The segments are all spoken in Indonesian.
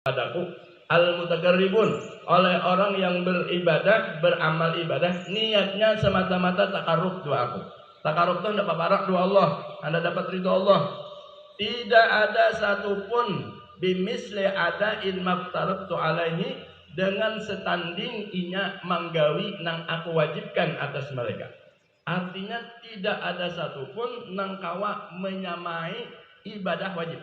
padaku al-mutakarribun, oleh orang yang beribadah, beramal ibadah, niatnya semata-mata takarrub doa aku. Takarrub itu dapat barak doa Allah, Anda dapat ridho Allah. Tidak ada satupun bimisli adain maftaratu alaihi, dengan setanding inya manggawi nang aku wajibkan atas mereka. Artinya tidak ada satupun nang kawa menyamai ibadah wajib.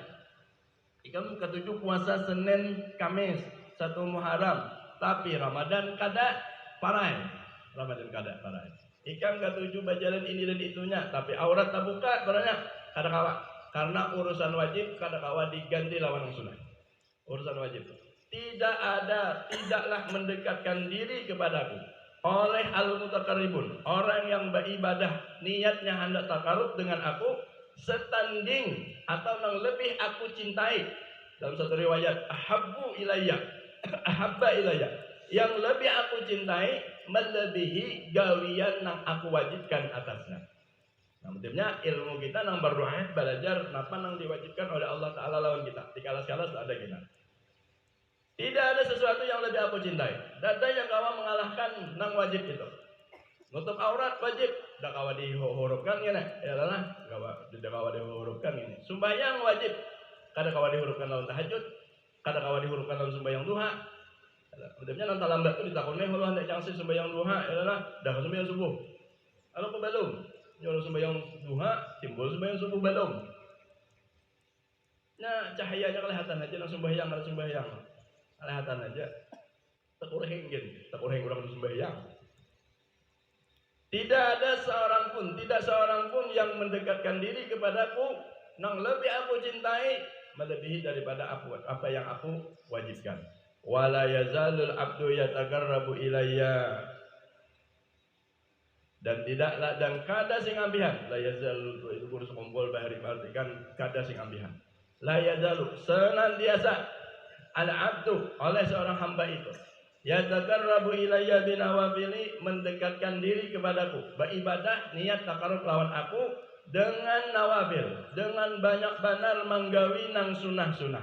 Ikam ketujuh puasa Senin Kamis 1 Muharram, tapi Ramadan kada parai. Ramadan kada parai. Ikam ketujuh bajalan ini dan itunya, tapi aurat tak buka banyak kada kawa. Karena urusan wajib kada kawa diganti lawan yang sunnah. Urusan wajib tidaklah mendekatkan diri kepadaku oleh al-mutakarribun, orang yang beribadah niatnya hendak takarub dengan aku, setanding atau yang lebih aku cintai. Dalam satu riwayat ahabba ilayya, yang lebih aku cintai melebihi gawian yang aku wajibkan atasnya. Nah, maksudnya ilmu kita nang berdoa belajar napa nang diwajibkan oleh Allah Taala lawan kita. Dikala-kala ada kita. Tidak ada sesuatu yang lebih aku cintai. Dada yang kawa mengalahkan nang wajib itu. Nutup aurat wajib, dak kawa dihurufkan gini. Ya lah, kawa dihurufkan gini. Sembahyang wajib, kada kawa dihurufkan lawan tahajud, kada kawa dihurufkan lawan sembahyang duha. Maksudnya nang lambat itu ditakone kalau hendak jangsi sembahyang duha, ya lah, dah sembahyang subuh. Kalau ke belum, nyuruh sembahyang duha, timbul sembahyang subuh belum. Nah, cahayanya kelihatan aja nang sembahyang, ada sembahyang. Kelihatan aja. Takureng orang sembahyang. Tidak ada seorang pun yang mendekatkan diri kepadaku nang lebih aku cintai melebihi daripada apa yang aku wajibkan. Wala yazalul abdu yatakarrabu ilayya, dan tidaklah dan kada sing ambihan. La yazalul itu kurus kumpul bahari artikan kada sing ambihan. La yazalu senantiasa al-abdu oleh seorang hamba itu yatakarrabu ilayya binawafili, mendekatkan diri kepadaku beribadah niat takarrub lawan aku dengan nawafil, dengan banyak benar manggawi nang sunah-sunah.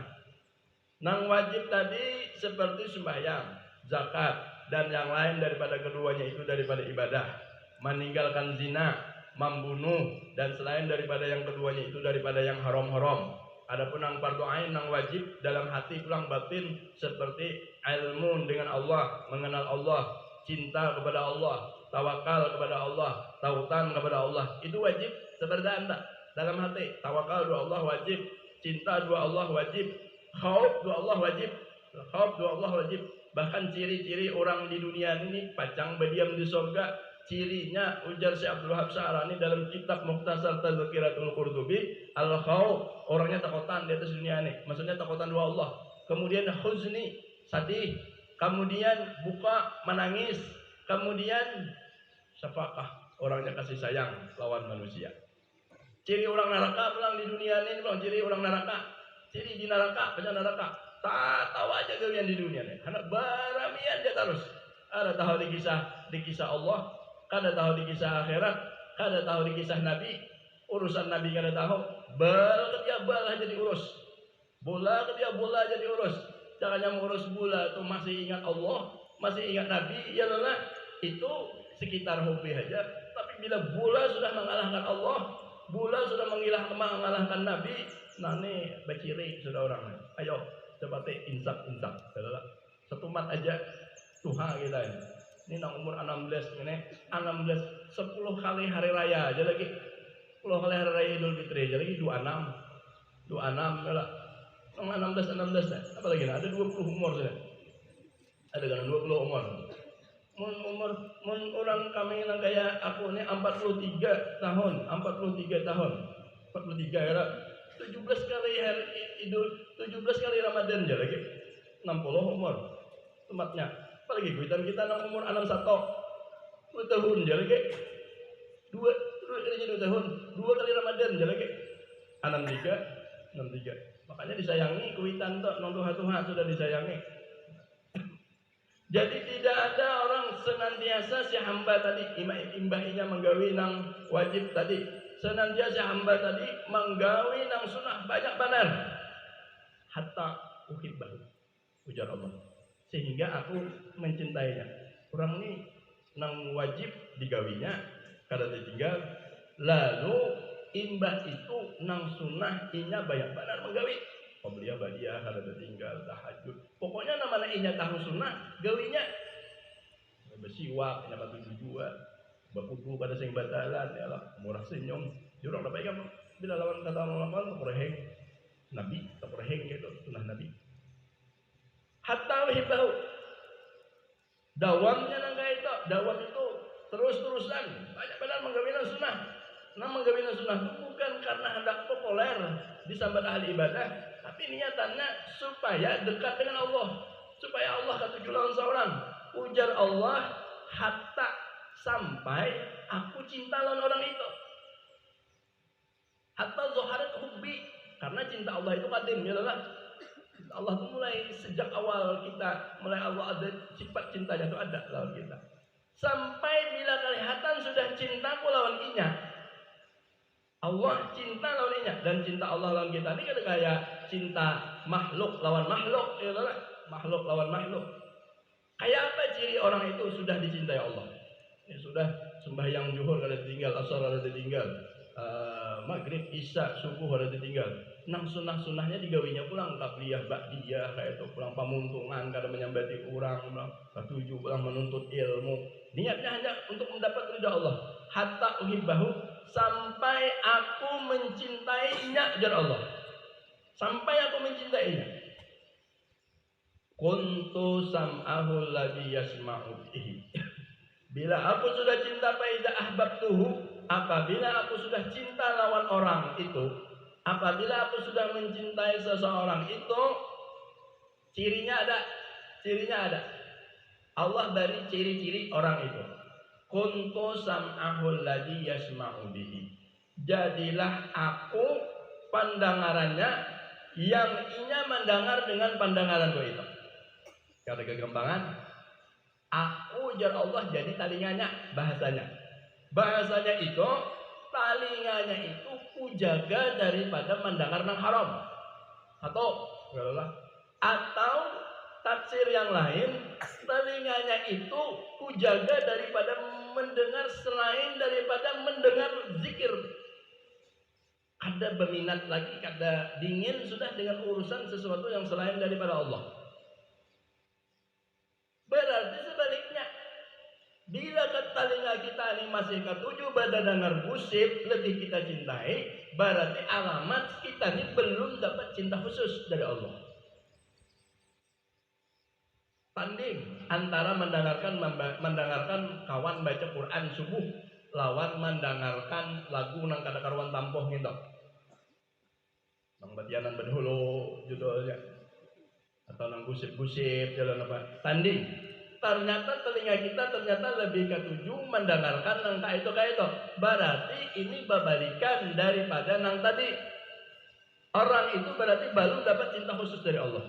Nang wajib tadi seperti sembahyang, zakat dan yang lain daripada keduanya itu daripada ibadah, meninggalkan zina, membunuh dan selain daripada yang keduanya itu daripada yang haram-haram. Adapun nang fardu ain nang wajib dalam hati pulang batin seperti ilmu dengan Allah, mengenal Allah, cinta kepada Allah, tawakal kepada Allah, tautan kepada Allah, itu wajib seperti anda dalam hati. Tawakal dua Allah wajib, cinta dua Allah wajib, khauf dua Allah wajib. Bahkan ciri-ciri orang di dunia ini pacang berdiam di surga, cirinya ujar Syekh Abdul Wahab Sa'rani dalam kitab Mukhtasar Tazkiratul Qurtubi, al-khauf orangnya takutan di atas dunia ini, maksudnya takutan dua Allah. Kemudian huzni, sedih, kemudian buka, menangis, kemudian syafaqah, orangnya kasih sayang lawan manusia. Ciri orang neraka pulang di dunia ini, ciri orang neraka, ciri di neraka, banyak neraka tak tahu aja kalian di dunia ini, anak baramian dia terus. Ada tahu di kisah Allah, kada tahu di kisah akhirat, kada tahu di kisah Nabi, urusan Nabi kada tahu, bal jadi urus, bola jadi urus. Jangan mengurus bola tuh masih ingat Allah, masih ingat Nabi, ya lelah itu sekitar hobi aja. Tapi bila bola sudah mengalahkan Allah, bola sudah mengalahkan Nabi, nane baciri sudah orang. Ayo coba insak, satu mat aja Tuhan kita ini. Ini nang umur 16 ini 10 kali hari raya aja lagi, 10 kali hari raya Idul Fitri aja lagi 26 lah, 16 apa lagi ada 20 umur sudah, ada kan 20 umur. Mun orang kami nang kayak aku ini 43 tahun 43 ya, 17 kali hari Idul, 17 kali Ramadan aja lagi 60 umur tempatnya. Apalagi kita nang umur 61 2 tahun aja lagi 2 tahun 2 kali Ramadan aja lagi 63. Makanya disayangi kuitan tok nang Tuhan sudah disayangi. Jadi tidak ada orang senantiasa si hamba tadi imbahnya menggawi nang wajib tadi, senantiasa hamba tadi menggawi nang sunnah banyak benar hatta uhibbahu, ujar Allah. Sehingga aku mencintainya. Orang ini nang wajib digawinya kada ditinggal. Lalu imbah itu nang sunah inya banyak benar menggawi. Qobliyah badiah kada ditinggal tahajud. Pokoknya namanya inya tahu sunah gawinya. Bersiwak, dapat tujuh jua. Bakudu kada sing batalan ya lah, murah senyum. Jurang dapat kan bila lawan kata lawan kureheng. Nabi tak kureheng gitu, sunah Nabi. Hatta hibahu. Dawamnya nangga itu, dawam itu terus-terusan banyak benar menggawina sunnah. Nah menggawina sunnah itu bukan karena hendak populer di sambat ahli ibadah, tapi niatannya supaya dekat dengan Allah, supaya Allah kata lawan seorang. Ujar Allah, hatta sampai aku cinta lawan orang itu. Hatta zoharat hubbi, karena cinta Allah itu kadim ya lah. Allah itu mulai sejak awal kita, mulai Allah ada sifat cintanya itu ada lawan kita. Sampai bila kelihatan sudah cintaku lawan inya, Allah cinta lawan inya, dan cinta Allah lawan kita ini kayak cinta makhluk lawan makhluk, ya lah, makhluk lawan makhluk. Kayak apa ciri orang itu sudah dicintai Allah? Ya sudah sembahyang zuhur kada ditinggal, asar kada ditinggal, maghrib, isya, subuh kada ditinggal. Nang sunah-sunahnya digawinya pulang takliyah ba'diyah kayak itu, pulang pamuntungan kada menyambati orang, pulang ketujuh, pulang menuntut ilmu. Niatnya hanya untuk mendapat ridha Allah. Hatta uhibbahu, sampai aku mencintainya, jar Allah. Sampai aku mencintainya. Kuntu sam'ahu alladhi yasma'u bihi. Bila aku sudah cinta faida ahbabtuhu, apabila aku sudah cinta lawan orang itu, apabila aku sudah mencintai seseorang itu, cirinya ada. Allah beri ciri-ciri orang itu. Kuntu sam'ahu alladhi yasma'u bihi. Jadilah aku pandangarannya yang inya mendengar dengan pandangaranku itu. Kada kegampangan. Aku jar Allah jadi talinganya, bahasanya. Bahasanya itu, talinganya itu kujaga daripada mendengar nang haram. Atau tafsir yang lain, talinganya itu kujaga daripada mendengar selain daripada mendengar zikir. Kada berminat lagi, kada dingin sudah dengan urusan sesuatu yang selain daripada Allah. Berarti sebaliknya, bila telinga kita ini masih ketujuh pada dengar gosip lebih kita cintai, berarti alamat kita ini belum dapat cinta khusus dari Allah. Tanding antara mendengarkan kawan baca Quran subuh lawan mendengarkan lagu nang kada karuan tampoh gitu. Nang batianan bedhulu judulnya. Atau nang gusip-gusip jalan apa? Tanding. Ternyata telinga kita lebih ketujuh mendengarkan nang kayak itu. Berarti ini berbalikan daripada nang tadi. Orang itu berarti baru dapat cinta khusus dari Allah.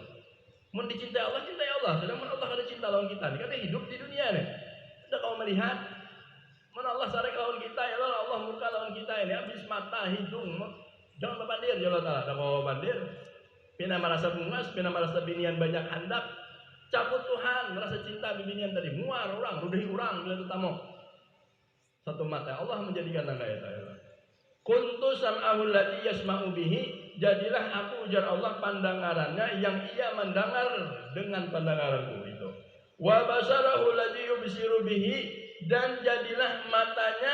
Mun dicintai Allah, cintai Allah. Sedangkan Allah ada cinta lawan kita. Ini kan hidup di dunia nih. Sudah kau melihat, mun Allah sarek lawan kita, ya Allah murka lawan kita ini. Habis mata, hidung, jangan berbandir ya Allah. Ada kau bandir. Pina merasa bungas, pina merasa binian banyak handak. Cabut Tuhan, merasa cinta binian tadi. Muar orang, rudahi orang, bila tetamu. Satu mata, Allah menjadikan tangga ya. Kuntu sam'ahu alladhi yasma'u bihi. Jadilah aku ujar Allah pandangarannya yang ia mendengar dengan pandangaranku itu. Wa basarahu alladhi yubsiru bihi. Dan jadilah matanya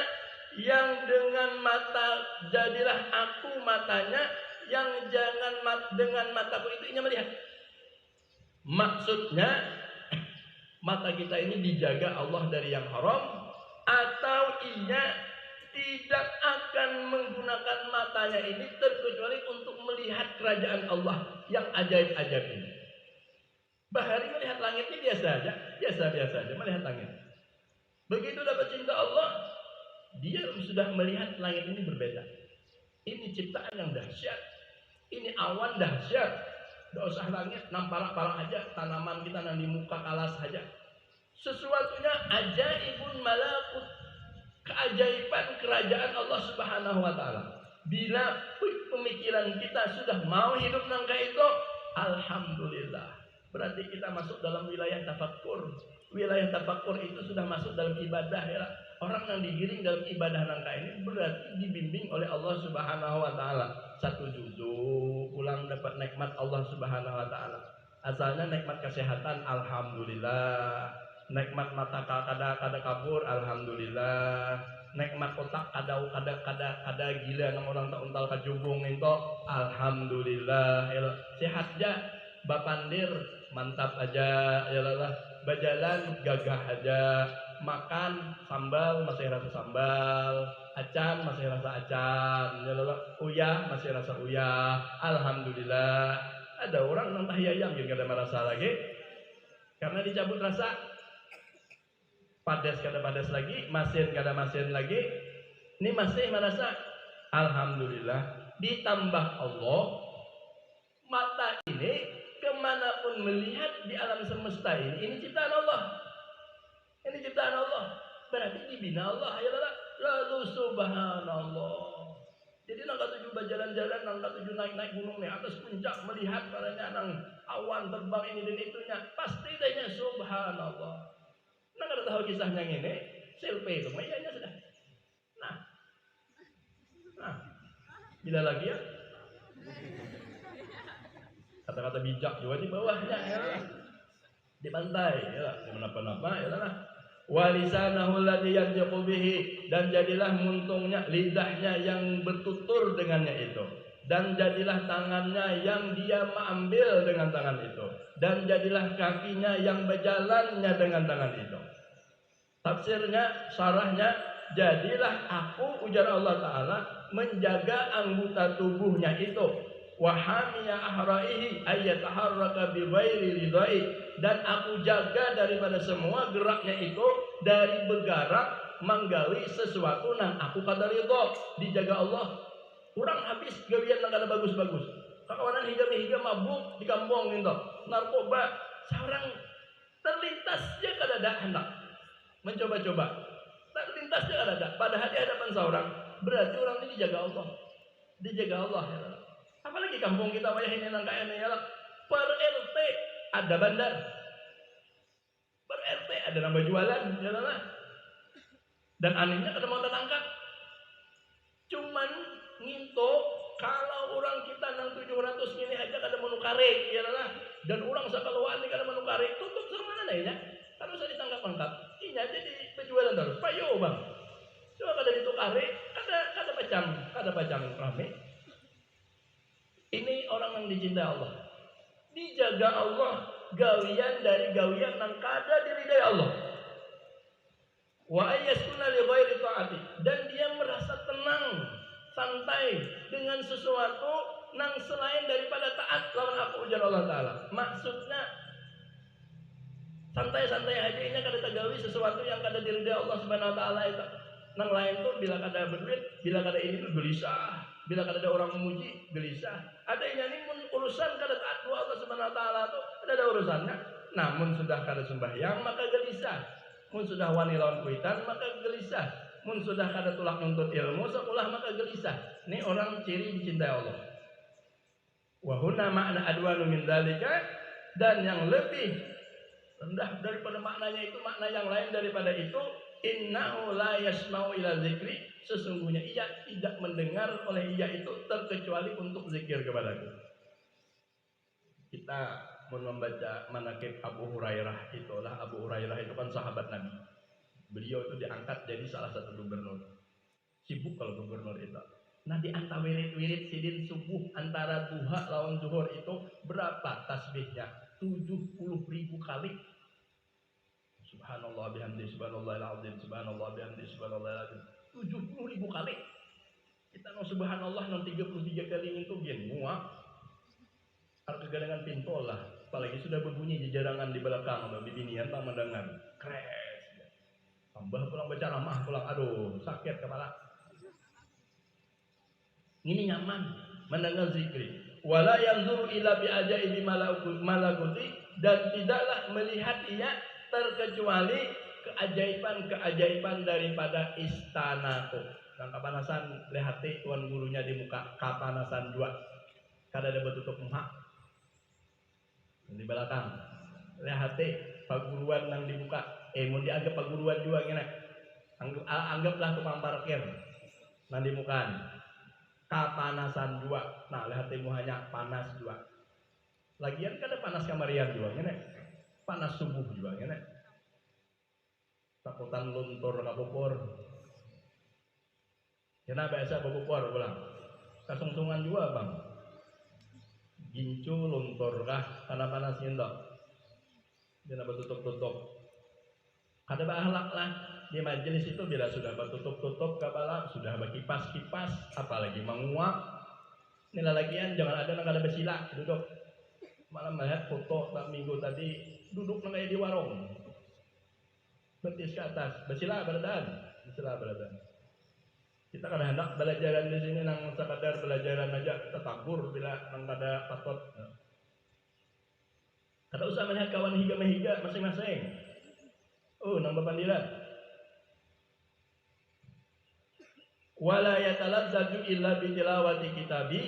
yang dengan mata, jadilah aku matanya yang dengan mataku itu inya melihat. Maksudnya mata kita ini dijaga Allah dari yang haram, atau inya tidak akan menggunakan matanya ini terkecuali untuk melihat kerajaan Allah yang ajaib-ajaib ini. Bahari melihat langit ini biasa aja melihat langit. Begitu dapat cinta Allah, dia sudah melihat langit ini berbeda. Ini ciptaan yang dahsyat. Ini awan dahsyat. Tidak usah langit, nampak-parak aja. Tanaman kita yang di muka kalas saja. Sesuatunya ajaibun malakut. Keajaiban kerajaan Allah Subhanahu wa ta'ala. Bila pemikiran kita sudah mau hidup nangka itu, alhamdulillah. berarti kita masuk dalam wilayah tafakkur. Wilayah tafakkur itu sudah masuk dalam ibadah ya. Orang yang digiring dalam ibadah nangka ini berarti dibimbing oleh Allah Subhanahu wa taala. Satu juzuk pulang dapat nikmat Allah Subhanahu wa taala. Asalnya nikmat kesehatan alhamdulillah. Nikmat mata kada kabur alhamdulillah. Nikmat otak kada gila nang orang tak untal kajubung itu alhamdulillah. Sehat aja bapandir mantap aja ya lah. Berjalan gagah aja, makan sambal masih rasa sambal, acan masih rasa acan, uyah masih rasa uyah, alhamdulillah. Ada orang nang tahyayam juga ada merasa lagi, karena dicabut rasa, padas kada padas lagi, masin kada masin lagi, ini masih merasa, alhamdulillah. Ditambah Allah, mata ini kemanapun melihat di alam semesta ini ciptaan Allah. Ini ciptaan Allah. Berarti dibina Allah. Ya lalu subhanallah. Jadi nang katuju berjalan-jalan, nang katuju naik-naik gunung nih atas puncak melihat barangnya nang awan terbang ini dan itunya. Pasti dahnya subhanallah. Nang kada tahu kisahnya ini, selfie itu mayanya sudah. Nah, bila lagi ya? Kata-kata bijak juga di bawahnya ya. Di pantai ya, di mana-mana ya lah. Walisanahu alladhi yantiqu bihi, dan jadilah muntungnya lidahnya yang bertutur dengannya itu, dan jadilah tangannya yang dia mengambil dengan tangan itu, dan jadilah kakinya yang berjalannya dengan tangan itu. Tafsirnya, syarahnya, jadilah aku ujar Allah Ta'ala menjaga anggota tubuhnya itu, wahamiya ahraihi ayyataharraka bi ghairi ridai, dan aku jaga daripada semua geraknya itu dari bergerak menggali sesuatu nang aku kada ridho. Dijaga Allah. Kurang habis gawian nang kada bagus-bagus. Kawanan higa mabuk di kampung gitu. Narkoba seorang terlintas dia kada ada hendak mencoba-coba. Terlintas dia kada ada. Padahal di hadapan seorang berarti orang ini dijaga Allah. Dijaga Allah ya. Apalagi kampung kita wayah ini nang kaya ya, per RT ada bandar, per RT ada nambah jualan, ya lah. Dan anehnya ada mau tertangkap. Cuman nginto kalau orang kita nang 700 ini aja kada menukare, ya lah. Dan orang sakaluan ini kada menukare, tutup sama mana ya? Harus ditangkap-tangkap. Ini aja di penjualan terus. Payo bang, coba kada ditukare, kada pacam rame. Ini orang yang dicintai Allah. Dijaga Allah, gawian dari gawian nang kada diridai Allah. Wa ayyaskuna li ghairi ta'ati, dan dia merasa tenang, santai dengan sesuatu nang selain daripada taat lawan aku ujar Allah Ta'ala. Maksudnya santai-santai aja ini kada tagawi sesuatu yang kada diridai Allah Subhanahu wa taala itu. Nang lain tuh bila kada berduit, bila kada ini tuh gelisah. Bila kada ada orang memuji, gelisah. Ada yang ini urusan kada taat Allah Subhanahu wa taala tuh ada urusannya. Namun sudah kada sembahyang maka gelisah. Mun sudah wani lawan kuitan maka gelisah. Mun sudah kada tulak nuntut ilmu sekolah maka gelisah. Ini orang ciri dicintai Allah. Wa huna makna adwanu min dzalika, dan yang lebih rendah daripada maknanya itu, makna yang lain daripada itu, innahu la yasma'u ila dzikri, sesungguhnya ia tidak mendengar oleh ia itu terkecuali untuk zikir kepadaku. Kita membaca manaqib Abu Hurairah, itulah Abu Hurairah itu kan sahabat Nabi. Beliau itu diangkat jadi salah satu gubernur. Sibuk kalau gubernur itu. Nah di antara wirid-wirid sidin subuh antara duha lawan zuhur itu berapa tasbihnya? 70.000 kali. Subhanallah bihamdi subhanallahil azim, subhanallah bihamdi subhanallahil azim. 70.000 kali. Kita mau subhanallah non 33 kali itu gen muak. Harus kegadangan pintu lah. Apalagi sudah berbunyi jajarangan di belakang, bibinian tak mendengar. Kres. Tambah pulang baca ramah pulang, aduh sakit kepala. Ini nyaman mendengar zikri. Wala yanzuru ila bi ajaibi malakuti, dan tidaklah melihat ia terkecuali keajaiban-keajaiban daripada istanaku. Dan kapanasan lehati tuan gurunya di muka kapanasan 2. Kada ada bertutup muka. di belakang. Lihat paguruan nang dibuka. Mau dianggap paguruan juga ngene. Anggaplah tukang parkir nang dimukaan. Kapanasan dua. Nah, lihat hanya panas dua. Lagian kada panas kamarian juga ngene. Panas subuh juga ngene. Takutan luntur kabupur. Kenapa biasa kabupur ulang? Kasungsungan juga, Bang. Gincu luntur kah karena panasnya enggak? Jangan bertutup-tutup. Ada bahalak lah di majelis itu bila sudah bertutup-tutup kepala, sudah berkipas-kipas, apalagi menguap. Nilai lagian jangan ada yang ada bersila duduk. Malam melihat foto tak minggu tadi duduk kayak di warung. Betis ke atas, bersila berdan. Kita kan hendak belajaran di sini nang sekadar belajaran aja tertabur bila nang kada patut. Kada usah melihat kawan higa-higa masing-masing. Nang bepandilan. Wala yatalazzaju illa bi tilawati kitabi,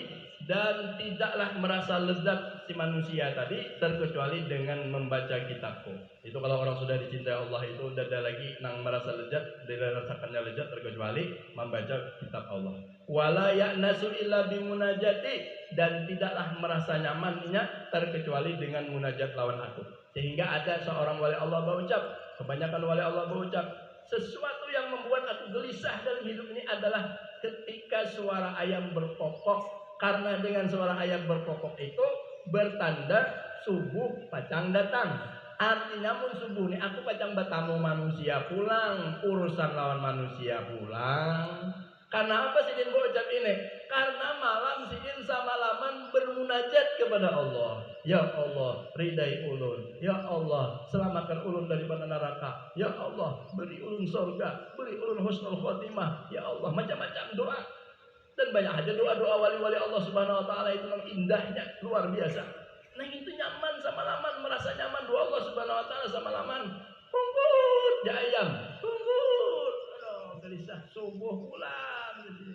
dan tidaklah merasa lezat si manusia tadi terkecuali dengan membaca kitabku. Itu kalau orang sudah dicintai Allah itu tidak ada lagi nang merasa lezat, tidak rasakannya lezat terkecuali membaca kitab Allah. Wala ya'nasu illa bimunajati, dan tidaklah merasa nyamannya terkecuali dengan munajat lawan aku. Sehingga ada seorang wali Allah berucap, kebanyakan wali Allah berucap, sesuatu yang membuat aku gelisah dalam hidup ini adalah ketika suara ayam berkokok. Karena dengan suara ayam berkokok itu bertanda subuh pacang datang. Artinya mun subuh ini aku pacang bertamu manusia pulang, urusan lawan manusia pulang. Karena apa sidin berucap ini? Karena malam sidin sama laman bermunajat kepada Allah. Ya Allah, ridai ulun. Ya Allah, selamatkan ulun daripada neraka. Ya Allah, beri ulun surga, beri ulun husnul khotimah. Ya Allah, macam-macam doa. Dan banyak aja doa-doa wali-wali Allah Subhanahu wa taala itu yang indahnya luar biasa. Nah, itu nyaman sama laman, merasa nyaman doa Allah Subhanahu wa taala sama laman. Pungut ya ayam, pungut. Aduh, gelisah subuh pulang di sini.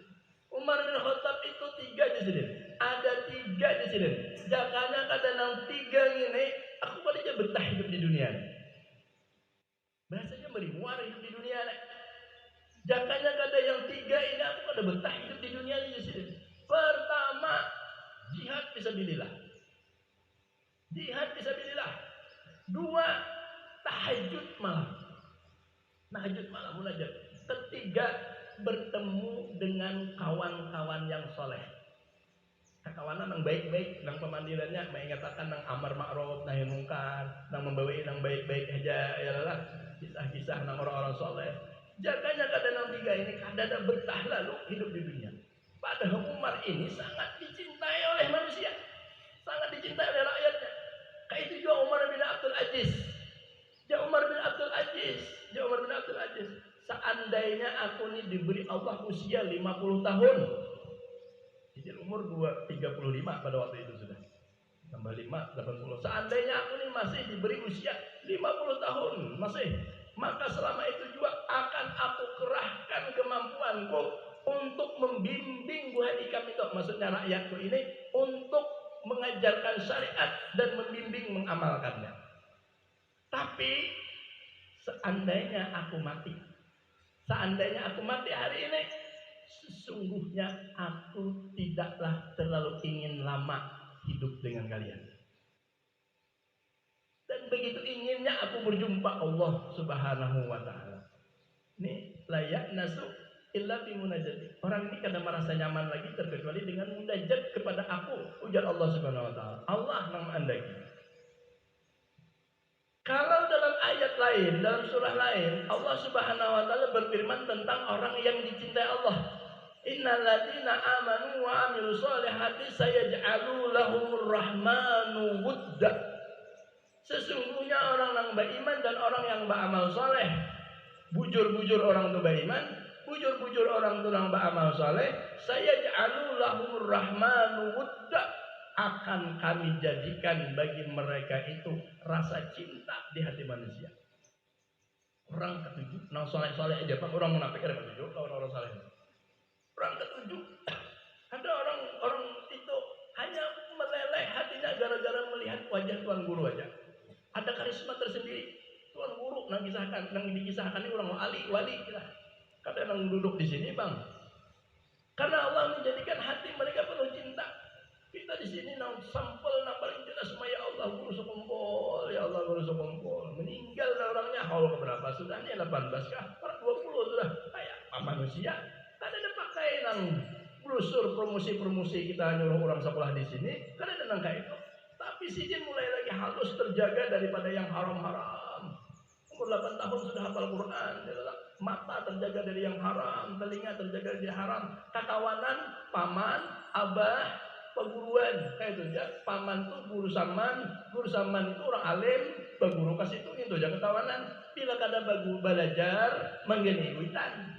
Umar bin Khattab itu 3 di sini. Ada 3 di sini. Jakanya kada nang 3 ini, aku paling aja betah hidup di dunia. Bahasanya berimuar hidup di dunia. Jakanya kada yang 3 ini, aku kada betah hidup di dunia ini di sini. Pertama, jihad fisabilillah. Jihad fisabilillah. 2, tahajud malam. Tahajud malam munajat. 3, bertemu dengan kawan-kawan yang soleh. Kawanan yang baik-baik, yang pemandirannya mengatakan yang amar ma'ruf nahi mungkar, yang membawa yang baik-baik aja, ya lah, kisah-kisah yang orang-orang soleh. Jaganya kadang yang 3 ini kadang betah lalu hidup di dunia. Padahal Umar ini sangat dicintai oleh manusia, sangat dicintai oleh rakyatnya. Kayak itu juga Umar bin Abdul Aziz. Umar bin Abdul Aziz. Seandainya aku ini diberi Allah usia 50 tahun, jadi umur 35 pada waktu itu sudah. Tambah 5, 80. Seandainya aku ini masih diberi usia 50 tahun, masih, maka selama itu juga akan aku kerahkan kemampuanku untuk membimbing buah ikam itu, maksudnya rakyatku ini, untuk mengajarkan syariat dan membimbing mengamalkannya. Tapi seandainya aku mati hari ini, sesungguhnya aku tidaklah terlalu ingin lama hidup dengan kalian. Dan begitu inginnya aku berjumpa Allah Subhanahu wa taala. Ini layak nasu illa bi munajat. Orang ini kadang merasa nyaman lagi terkecuali dengan munajat kepada aku, ujar Allah Subhanahu wa taala. Allah nama andaki. Kalau dalam ayat lain, dalam surah lain, Allah Subhanahu wa taala berfirman tentang orang yang dicintai Allah. Innal ladzina amanu wa amilus solihati sayaj'alu lahumur rahmanu wudda. Sesungguhnya orang yang beriman dan orang yang beramal soleh, bujur-bujur orang itu beriman, bujur-bujur orang itu yang beramal soleh, sayaj'alu lahumur rahmanu wudda. Akan kami jadikan bagi mereka itu rasa cinta di hati manusia. Orang ketujuh, nang soleh-soleh aja, Pak, orang munafik ada ketujuh, orang soleh. Orang ketujuh, ada orang itu hanya meleleh hatinya gara-gara melihat wajah Tuan Guru aja. Ada karisma tersendiri. Tuan Guru nang dikisahkan ini orang wali kita. Kadang nang duduk di sini bang. Karena Allah menjadikan hati mereka penuh cinta. Kita di sini nang sampel nang paling jelas sama ya Allah guru sekumpul, ya Allah guru sekumpul. Meninggal orangnya haul keberapa sudah nih 18 kah? 20 sudah kayak manusia. Kada ada pakai nang brosur promosi kita nyuruh orang sekolah di sini. Kada ada nang kayak itu. Tapi sijin mulai lagi halus terjaga daripada yang haram-haram. Umur 8 tahun sudah hafal Quran. Mata terjaga dari yang haram, telinga terjaga dari haram. Kakawanan, paman, abah, peguruan. Kayak itu ya. Paman itu guru saman itu orang alim, peguru kasih itu aja ketawanan. Bila kada belajar menggeni witan.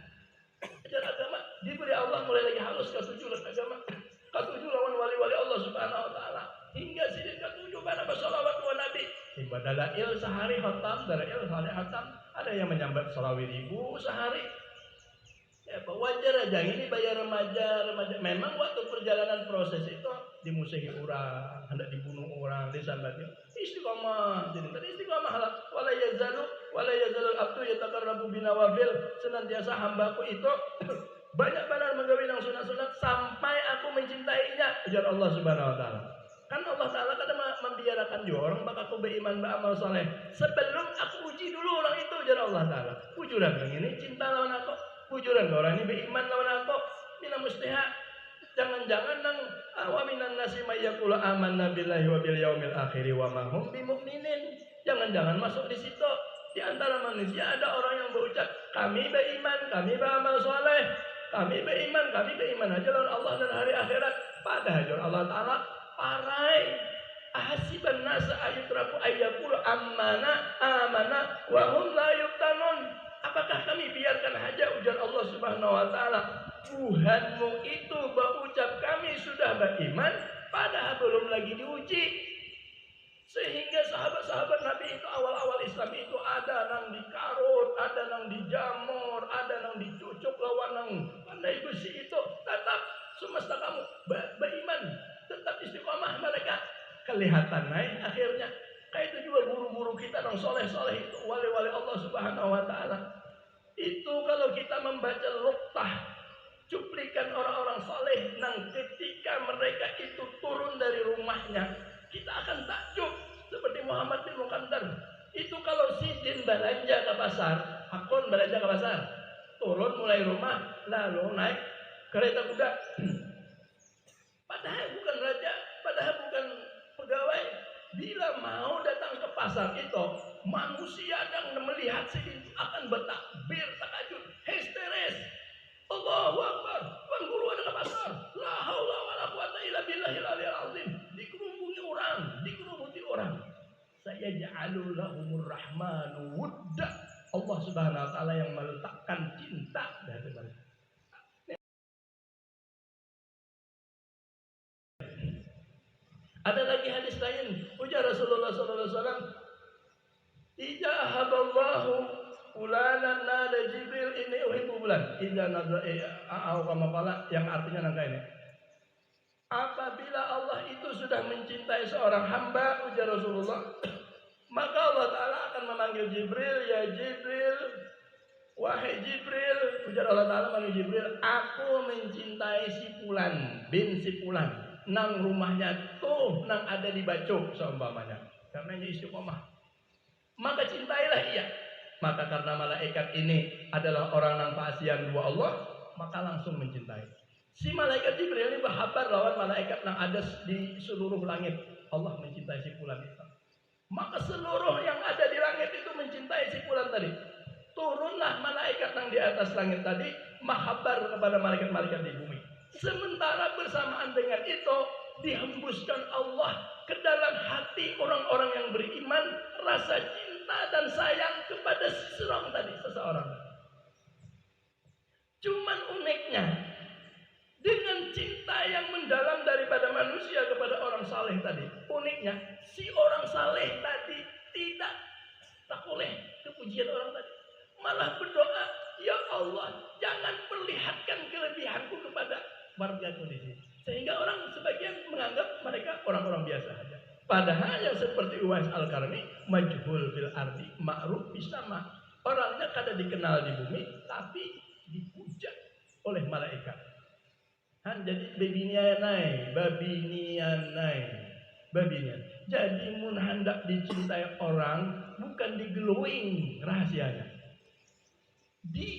Ajar agama diberi Allah mulai lagi halus ketujuh agama. Ketujuh lawan wali-wali Allah Subhanahu wa taala. Hingga sidin ketujuh karena bersalawat wa nabi. Ibadah dalail sehari khatam, dalail sehari khatam. Ada yang menyambat salawat 1000 sehari. Ya, wajar aja ini bayar remaja. Memang waktu perjalanan proses itu dimusuhi orang, hendak dibunuh orang, disambatnya. Istiqomah, jadi tadi istiqomah lah. Wala yazalu abdu yataqarrabu binawafil. Senantiasa hambaku itu banyak benar menggawe nang sunat-sunat sampai aku mencintainya. Ujar Allah Subhanahu wa taala. Kan Allah Ta'ala kadang membiarkan juga orang bakal aku beriman beramal soleh sebelum aku uji dulu orang itu. Ujar Allah Ta'ala bujuran orang ini cinta lawan aku, bujuran orang ini beriman lawan aku. Mina mustiha. Jangan-jangan nang awaminan nasi mayyakulu amanna billahi wa bil yaumil akhiri wa ma hum bimu'minin. Jangan-jangan masuk di situ. Di antara manusia ada orang yang berucap kami beriman, kami beramal soleh, kami beriman aja lawan Allah dan hari akhirat. Padahal Allah Ta'ala parai ahasiban nasa ayutraku ayyakulu amana wa hum la yuftanun. Apakah kami biarkan saja ujar Allah Subhanahu wa taala Tuhanmu itu berucap kami sudah beriman padahal belum lagi diuji. Sehingga sahabat-sahabat Nabi itu awal-awal Islam itu ada nang dikarut, ada nang dijamur, ada nang dicucuk lawan nang pandai besi itu. Tetap semesta kamu beriman, tetap istiqomah mereka. Kelihatan naik akhirnya. Kayak itu juga guru-guru kita nang soleh-soleh itu, wali-wali Allah Subhanahu wa taala. Itu kalau kita membaca luqtah cuplikan orang-orang soleh nang ketika mereka itu turun dari rumahnya, kita akan takjub seperti Muhammad bin Muqaddar. Itu kalau sidin belanja ke pasar, hakun belanja ke pasar, turun mulai rumah lalu naik kereta kuda. Padahal bukan raja, padahal bukan pegawai. Bila mau datang ke pasar itu, manusia yang melihat sidin akan bertakbir takajud, histeris. Allahu Akbar, Tuan Guru ada ke pasar. La haula wala quwata illa billahil aliyil azim. Dikerumuni orang, dikerumuti orang. Saya ja'alul lahumur rahmanu wudda. Allah Subhanahu wa taala yang meletakkan cinta dari mereka. Ada lagi hadis lain, ujar Rasulullah sallallahu alaihi wasallam, "Idza haballahu fulanan nada Jibril ini uhibbu fulan." Idza nadra kama qala yang artinya nangka ini. Apabila Allah itu sudah mencintai seorang hamba, ujar Rasulullah, maka Allah Ta'ala akan memanggil Jibril, ya Jibril, wahai Jibril, ujar Allah Ta'ala memanggil Jibril, aku mencintai si fulan bin si fulan, nang rumahnya tuh, nang ada di Bacok seumpamanya, karena dia istiqomah. Maka cintailah ia. Maka karena malaikat ini adalah orang nang paasian dua Allah, maka langsung mencintai. Si malaikat Jibril ini berhabar lawan malaikat yang ada di seluruh langit. Allah mencintai si fulan itu. Maka seluruh yang ada di langit itu mencintai si fulan tadi. Turunlah malaikat yang di atas langit tadi menghabar kepada malaikat-malaikat di bumi. Sementara bersamaan dengan itu dihembuskan Allah ke dalam hati orang-orang yang beriman rasa cinta dan sayang kepada seseorang. Cuman uniknya, dengan cinta yang mendalam daripada manusia kepada orang saleh tadi, uniknya si orang saleh tadi tidak tak oleh kepujian orang tadi, malah berdoa, ya Allah jangan perlihatkan kelebihanku kepada warga kondisi, sehingga orang sebagian menganggap mereka orang-orang biasa saja. Padahal yang seperti Uwais Al-Qarni majhul fil ardi ma'ruf bisama. Orangnya kada dikenal di bumi tapi dipuja oleh malaikat. Jadi babinya. Jadi mun hendak dicintai orang bukan di glowing rahasianya. Di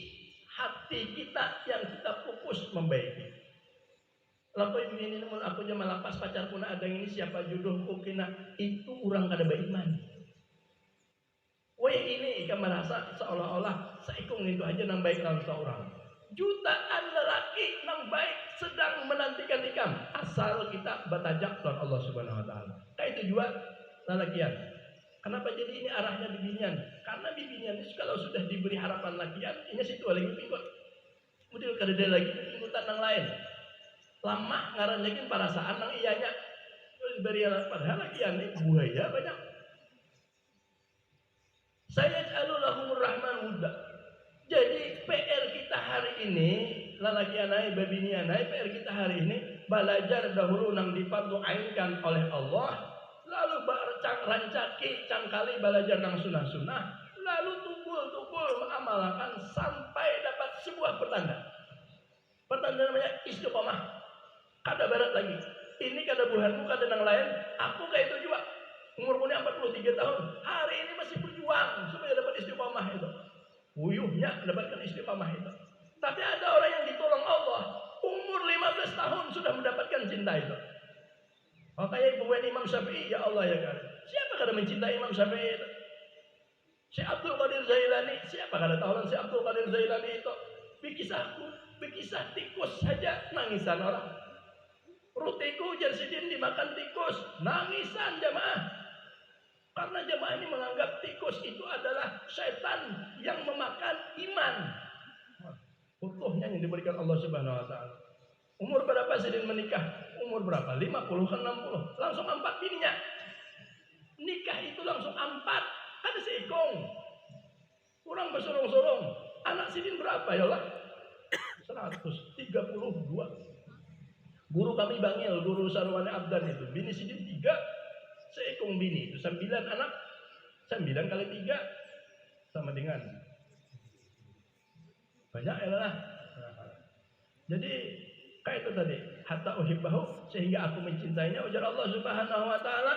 hati kita yang kita fokus membaiki. Lampau ini mun aku jama lapas pacar pun ada ini siapa jodoh kukina itu orang kada beriman. Weh ini ikan merasa seolah-olah seikung itu aja nang baik dalam seorang. Jutaan lelaki nang baik sedang menantikan ikam asal kita bertajak kepada Allah Subhanahu Wa Taala. Kayak itu juga lelakian. Kenapa jadi ini arahnya bibinian? Karena bibinian itu kalau sudah diberi harapan lakian, ini situ lagi pingkot. Kemudian kada ada lagi pingkutan yang lain. Lama ngaranjakin perasaan nang iyanya diberi padahal lakian ini buaya banyak. Saya jalulahumur rahman muda. Jadi PR kita hari ini, lalakianai babinianai PR kita hari ini belajar dahulu nang diparduainkan oleh Allah, lalu rancaki cangkali belajar nang sunah-sunah, lalu tubul mengamalkan sampai dapat sebuah pertanda. Pertanda namanya istiqomah. Kada barat lagi. Ini kada buhanmu, kada nang lain. Aku kayak itu juga. Umurku 43 tahun. Hari ini masih berjuang supaya dapat istiqomah itu. Wuyuhnya mendapatkan istiqomah itu. Tapi ada orang yang ditolong Allah. Umur 15 tahun sudah mendapatkan cinta itu. Makanya ibu Imam Syafi'i, ya Allah ya kan. Siapa kada mencintai Imam Syafi'i itu? Si Abdul Qadir Zailani. Siapa kada tahu si Abdul Qadir Zailani itu? Bikisah tikus saja nangisan orang. Rutiku Jersidin dimakan tikus. Nangisan jamaah. Karena jamaah ini menganggap tikus itu adalah setan yang memakan iman. Utuhnya yang diberikan Allah Subhanahu Wa Taala. Umur berapa Sidin menikah? Umur berapa? 50 ke 60. Langsung 4 bininya. Nikah itu langsung 4. Ada seikong. Kurang bersorong-sorong. Anak Sidin berapa ya Allah? 132. Guru kami Bangil, guru Sarwane Abdan itu. Bini Sidin 3. Seekong bini itu 9 anak. 9 kali 3 sama dengan banyak ya lah. Jadi kayak itu tadi, hatta uhibbahu sehingga aku mencintainya. Ujar Allah Subhanahu Wa Taala,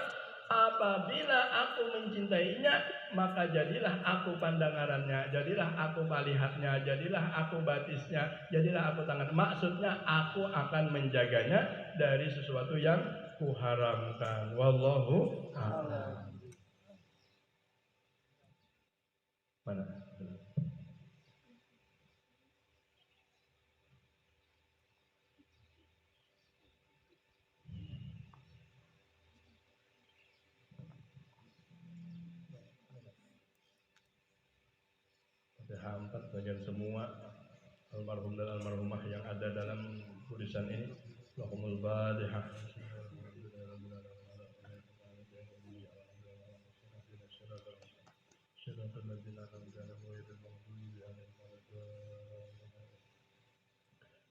apabila aku mencintainya maka jadilah aku pandangannya, jadilah aku melihatnya, jadilah aku batisnya, jadilah aku tangan. Maksudnya aku akan menjaganya dari sesuatu yang kuharamkan. Wallahu a'lam. Mana? Hampat bagian semua almarhum dan almarhumah yang ada dalam tulisan ini. Lahumul Fatihah.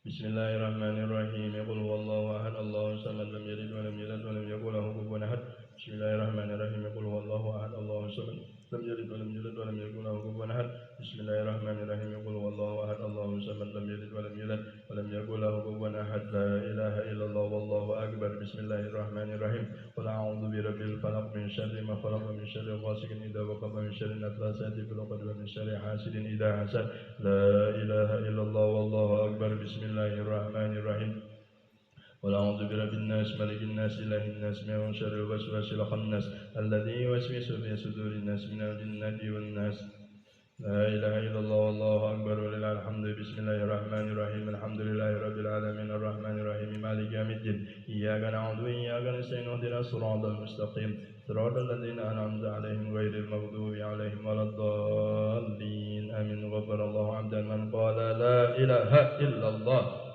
Bismillahirrahmanirrahim. Qul huwallahu ahad, Allahus samad, lam yalid wa lam yulad wa lam yakul lahu kufuwan ahad. Bismillahirrahmanirrahim. Qul huwallahu ahad, Allahus samad, lam yalid wa lam yulad wa lam yakul lahu kufuwan ahad. Bismillahirrahmanirrahim. Qul huwallahu ahad, Allahus samad, lam yalid wa lam yulad wa lam yakul lahu kufuwan ahad. La ilaha illallah wallahu akbar. Bismillahirrahmanirrahim. Qul a'udzu birabbil falaq min syarri ma khalaq wa min syarri ghasiqin idza waqab wa min syarri nafasati fil 'uqad wa min syarri hasidin idza hasad. La ilaha illallah wallahu akbar. Bismillahirrahmanirrahim. Qul a'udzu birabbin nas malikin nas ilahin nas min syarril waswasil khannas alladzi yuwaswisu fi sudurin nas minal jinnati wan nas. La ilaha illallah wallahu akbar walillahil hamdu. Bismillahirrahmanirrahim. Alhamdulillahi rabbil alamin arrahmanir rahim maliki yaumiddin. Iyyaka na'budu wa iyyaka nasta'in ihdinas siratal mustaqim siratal ladzina an'amta 'alaihim ghairil maghdubi 'alaihim waladdallin. Amin. Ghafarallahu 'abdan man qala la ilaha illallah.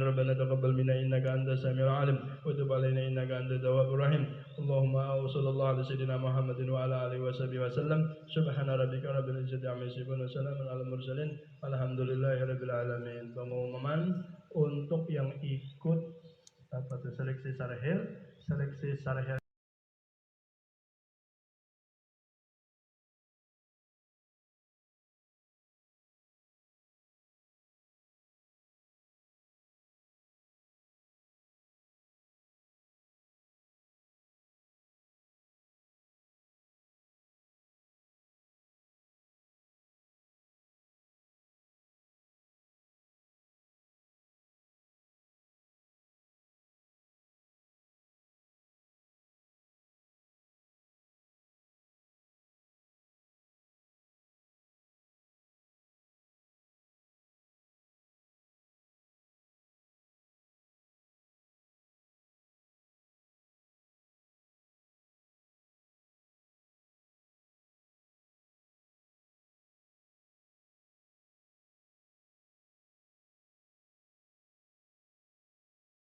amin. Rabbana taqabbal minna innaka antas samiul alim wa tub alaina innaka antat tawwabur rahim. Allahumma sallallahu ala sayyidina Muhammadin wa ala alihi washabihi wasallam. Subhana rabbika rabbil izzati amma yasifun wa salamun alal mursalin. Alhamdulillahirabbil alamin. Pengumuman untuk yang ikut seleksi sarhel